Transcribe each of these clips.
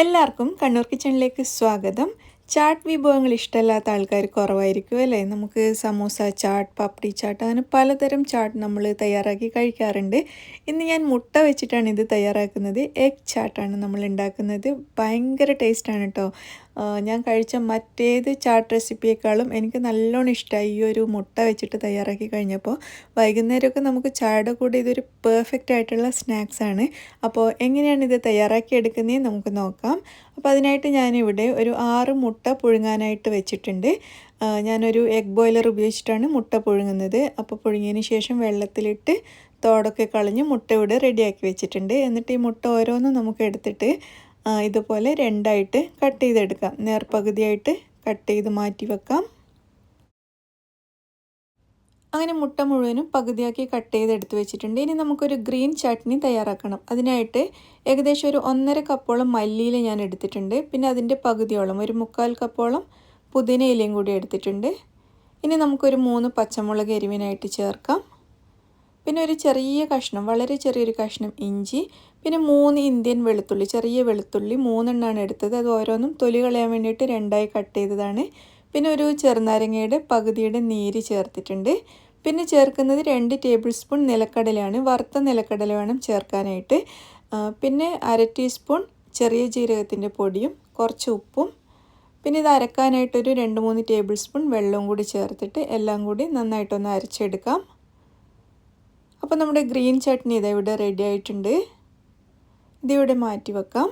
എല്ലാവർക്കും കണ്ണൂർ കിച്ചണിലേക്ക് സ്വാഗതം. ചാട്ട് വിഭവങ്ങൾ ഇഷ്ടമല്ലാത്ത ആൾക്കാർ കുറവായിരിക്കും അല്ലേ? നമുക്ക് സമൂസ ചാട്ട്, പപ്പടി ചാട്ട്, അങ്ങനെ പലതരം ചാട്ട് നമ്മൾ തയ്യാറാക്കി കഴിക്കാറുണ്ട്. ഇന്ന് ഞാൻ മുട്ട വെച്ചിട്ടാണ് ഇത് തയ്യാറാക്കുന്നത്. എഗ് ചാട്ടാണ് നമ്മൾ ഉണ്ടാക്കുന്നത്. ഭയങ്കര ടേസ്റ്റാണ് കേട്ടോ. ഞാൻ കഴിച്ച മറ്റേത് ചാട്ട് റെസിപ്പിയേക്കാളും എനിക്ക് നല്ലോണം ഇഷ്ടമായി ഈ ഒരു മുട്ട വെച്ചിട്ട് തയ്യാറാക്കി കഴിഞ്ഞപ്പോൾ. വൈകുന്നേരമൊക്കെ നമുക്ക് ചായയുടെ കൂടെ ഇതൊരു പെർഫെക്റ്റ് ആയിട്ടുള്ള സ്നാക്സാണ്. അപ്പോൾ എങ്ങനെയാണ് ഇത് തയ്യാറാക്കി എടുക്കുന്നത് നമുക്ക് നോക്കാം. അപ്പോൾ അതിനായിട്ട് ഞാനിവിടെ ഒരു 6 മുട്ട പുഴുങ്ങാനായിട്ട് വെച്ചിട്ടുണ്ട്. ഞാനൊരു എഗ് ബോയിലർ ഉപയോഗിച്ചിട്ടാണ് മുട്ട പുഴുങ്ങുന്നത്. അപ്പോൾ പുഴുങ്ങിയതിന് ശേഷം വെള്ളത്തിലിട്ട് തോടൊക്കെ കളഞ്ഞ് മുട്ട ഇവിടെ റെഡിയാക്കി വെച്ചിട്ടുണ്ട്. എന്നിട്ട് ഈ മുട്ട ഓരോന്നും നമുക്ക് എടുത്തിട്ട് ഇതുപോലെ രണ്ടായിട്ട് കട്ട് ചെയ്തെടുക്കാം. നേർപകുതിയായിട്ട് കട്ട് ചെയ്ത് മാറ്റി വെക്കാം. അങ്ങനെ മുട്ട മുഴുവനും പകുതിയാക്കി കട്ട് ചെയ്തെടുത്ത് വെച്ചിട്ടുണ്ട്. ഇനി നമുക്കൊരു ഗ്രീൻ ചട്നി തയ്യാറാക്കണം. അതിനായിട്ട് ഏകദേശം ഒരു 1.5 കപ്പോളം മല്ലിയില ഞാൻ എടുത്തിട്ടുണ്ട്. പിന്നെ അതിൻ്റെ പകുതിയോളം ഒരു 3/4 കപ്പോളം പുതിന ഇലയും കൂടി എടുത്തിട്ടുണ്ട്. ഇനി നമുക്കൊരു 3 പച്ചമുളക് എരിവിനായിട്ട് ചേർക്കാം. പിന്നെ ഒരു ചെറിയ കഷ്ണം, വളരെ ചെറിയൊരു കഷ്ണം ഇഞ്ചി, പിന്നെ 3 ഇന്ത്യൻ വെളുത്തുള്ളി, ചെറിയ വെളുത്തുള്ളി 3 എണ്ണമാണ് എടുത്തത്. അത് ഓരോന്നും തൊലി കളയാൻ വേണ്ടിയിട്ട് രണ്ടായി കട്ട് ചെയ്തതാണ്. പിന്നെ ഒരു ചെറുനാരങ്ങയുടെ പകുതിയുടെ നീര് ചേർത്തിട്ടുണ്ട്. പിന്നെ ചേർക്കുന്നത് 2 ടേബിൾ സ്പൂൺ നിലക്കടലയാണ്. വറുത്ത നിലക്കടല വേണം ചേർക്കാനായിട്ട്. പിന്നെ 1/2 ടീസ്പൂൺ ചെറിയ ജീരകത്തിൻ്റെ പൊടിയും കുറച്ച് ഉപ്പും, പിന്നെ ഇത് അരക്കാനായിട്ടൊരു 2-3 ടേബിൾ സ്പൂൺ വെള്ളവും കൂടി ചേർത്തിട്ട് എല്ലാം കൂടി നന്നായിട്ടൊന്ന് അരച്ചെടുക്കാം. അപ്പോൾ നമ്മുടെ ഗ്രീൻ ചട്നി ഇതാ ഇവിടെ റെഡി ആയിട്ടുണ്ട്. ഇതിവിടെ മാറ്റി വെക്കാം.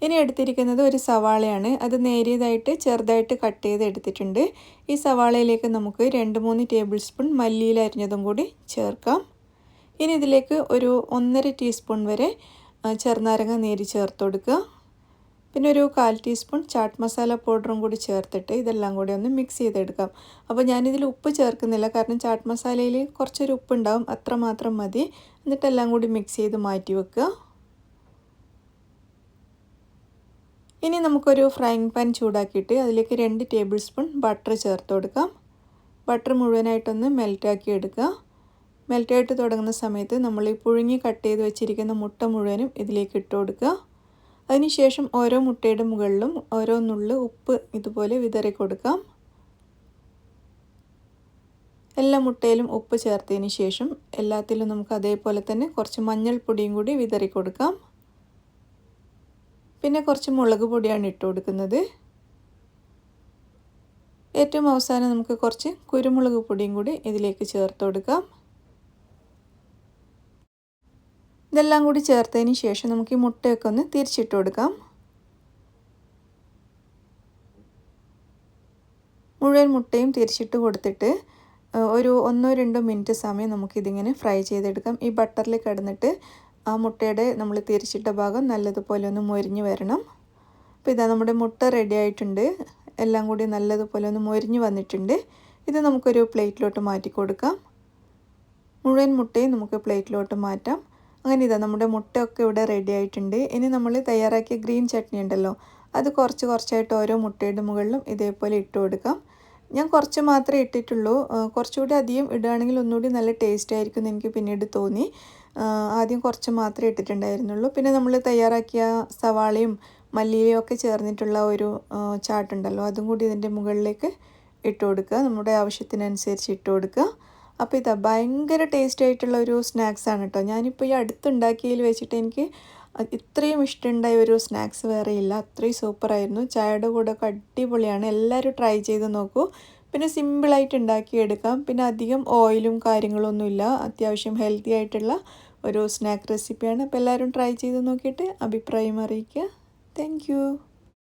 ഇനി എടുത്തിരിക്കുന്നത് ഒരു സവാളയാണ്. അത് നേരിയതായിട്ട് ചെറുതായിട്ട് കട്ട് ചെയ്ത് എടുത്തിട്ടുണ്ട്. ഈ സവാളയിലേക്ക് നമുക്ക് 2-3 ടേബിൾ സ്പൂൺ മല്ലിയില അരിഞ്ഞതും കൂടി ചേർക്കാം. ഇനി ഇതിലേക്ക് ഒരു 1.5 ടീസ്പൂൺ വരെ ചെറുനാരങ്ങ നീര് ചേർത്ത് കൊടുക്കുക. പിന്നെ ഒരു 1/4 ടീസ്പൂൺ ചാട്ട് മസാല പൗഡറും കൂടി ചേർത്തിട്ട് ഇതെല്ലാം കൂടി ഒന്ന് മിക്സ് ചെയ്തെടുക്കാം. അപ്പോൾ ഞാനിതിൽ ഉപ്പ് ചേർക്കുന്നില്ല, കാരണം ചാട്ട് മസാലയിൽ കുറച്ചൊരു ഉപ്പുണ്ടാവും, അത്ര മാത്രം മതി. എന്നിട്ടെല്ലാം കൂടി മിക്സ് ചെയ്ത് മാറ്റി വെക്കുക. ഇനി നമുക്കൊരു ഫ്രൈങ് പാൻ ചൂടാക്കിയിട്ട് അതിലേക്ക് 2 ടേബിൾ സ്പൂൺ ബട്ടർ ചേർത്ത് കൊടുക്കാം. ബട്ടർ മുഴുവനായിട്ടൊന്ന് മെൽറ്റാക്കി എടുക്കുക. മെൽറ്റായിട്ട് തുടങ്ങുന്ന സമയത്ത് നമ്മൾ ഈ പുഴുങ്ങി കട്ട് ചെയ്ത് വെച്ചിരിക്കുന്ന മുട്ട മുഴുവനും ഇതിലേക്ക് ഇട്ട് കൊടുക്കുക. അതിനുശേഷം ഓരോ മുട്ടയുടെ മുകളിലും ഓരോ നുള്ള് ഉപ്പ് ഇതുപോലെ വിതറി കൊടുക്കാം. എല്ലാ മുട്ടയിലും ഉപ്പ് ചേർത്തതിന് ശേഷം എല്ലാത്തിലും നമുക്ക് അതേപോലെ തന്നെ കുറച്ച് മഞ്ഞൾപ്പൊടിയും കൂടി വിതറി കൊടുക്കാം. പിന്നെ കുറച്ച് മുളക് പൊടിയാണ് ഇട്ട് കൊടുക്കുന്നത്. ഏറ്റവും അവസാനം നമുക്ക് കുറച്ച് കുരുമുളക് പൊടിയും കൂടി ഇതിലേക്ക് ചേർത്ത് കൊടുക്കാം. ഇതെല്ലാം കൂടി ചേർത്തതിന് ശേഷം നമുക്ക് ഈ മുട്ടയൊക്കെ ഒന്ന് തിരിച്ചിട്ട് കൊടുക്കാം. മുഴുവൻ മുട്ടയും തിരിച്ചിട്ട് കൊടുത്തിട്ട് ഒരു 1-2 മിനിറ്റ് സമയം നമുക്കിതിങ്ങനെ ഫ്രൈ ചെയ്തെടുക്കാം. ഈ ബട്ടറിൽ കിടന്നിട്ട് ആ മുട്ടയുടെ നമ്മൾ തിരിച്ചിട്ട ഭാഗം നല്ലതുപോലെ ഒന്ന് മൊരിഞ്ഞ് വരണം. അപ്പോൾ ഇതാ നമ്മുടെ മുട്ട റെഡി ആയിട്ടുണ്ട്. എല്ലാം കൂടി നല്ലതുപോലെ ഒന്ന് മൊരിഞ്ഞ് വന്നിട്ടുണ്ട്. ഇത് നമുക്കൊരു പ്ലേറ്റിലോട്ട് മാറ്റി കൊടുക്കാം. മുഴുവൻ മുട്ടയും നമുക്ക് പ്ലേറ്റിലോട്ട് മാറ്റാം. അങ്ങനെ ഇതാ നമ്മുടെ മുട്ടയൊക്കെ ഇവിടെ റെഡി ആയിട്ടുണ്ട്. ഇനി നമ്മൾ തയ്യാറാക്കിയ ഗ്രീൻ ചട്നി ഉണ്ടല്ലോ, അത് കുറച്ചായിട്ട് ഓരോ മുട്ടയുടെ മുകളിലും ഇതേപോലെ ഇട്ട് കൊടുക്കാം. ഞാൻ കുറച്ച് മാത്രമേ ഇട്ടിട്ടുള്ളൂ. കുറച്ചുകൂടി അധികം ഇടുകയാണെങ്കിൽ ഒന്നുകൂടി നല്ല ടേസ്റ്റ് ആയിരിക്കും എന്ന് എനിക്ക് പിന്നീട് തോന്നി. ആദ്യം കുറച്ച് മാത്രമേ ഇട്ടിട്ടുണ്ടായിരുന്നുള്ളൂ. പിന്നെ നമ്മൾ തയ്യാറാക്കിയ സവാളയും മല്ലിയിലയും ഒക്കെ ചേർന്നിട്ടുള്ള ഒരു ചാട്ടുണ്ടല്ലോ, അതും കൂടി ഇതിൻ്റെ മുകളിലേക്ക് ഇട്ട് കൊടുക്കുക. നമ്മുടെ ആവശ്യത്തിനനുസരിച്ച് ഇട്ട് കൊടുക്കുക. അപ്പോൾ ഇതാ ഭയങ്കര ടേസ്റ്റ് ആയിട്ടുള്ള ഒരു സ്നാക്സാണ് കേട്ടോ. ഞാനിപ്പോൾ ഈ അടുത്തുണ്ടാക്കിയതിൽ വെച്ചിട്ട് എനിക്ക് ഇത്രയും ഇഷ്ടമുണ്ടായ ഒരു സ്നാക്സ് വേറെയില്ല. അത്രയും സൂപ്പറായിരുന്നു. ചായയുടെ കൂടെ ഒക്കെ അടിപൊളിയാണ്. എല്ലാവരും ട്രൈ ചെയ്ത് നോക്കൂ. പിന്നെ സിമ്പിളായിട്ട് ഉണ്ടാക്കിയെടുക്കാം. പിന്നെ അധികം ഓയിലും കാര്യങ്ങളൊന്നുമില്ല. അത്യാവശ്യം ഹെൽത്തി ആയിട്ടുള്ള ഒരു സ്നാക്ക് റെസിപ്പിയാണ്. അപ്പോൾ എല്ലാവരും ട്രൈ ചെയ്ത് നോക്കിയിട്ട് അഭിപ്രായം അറിയിക്കുക. താങ്ക്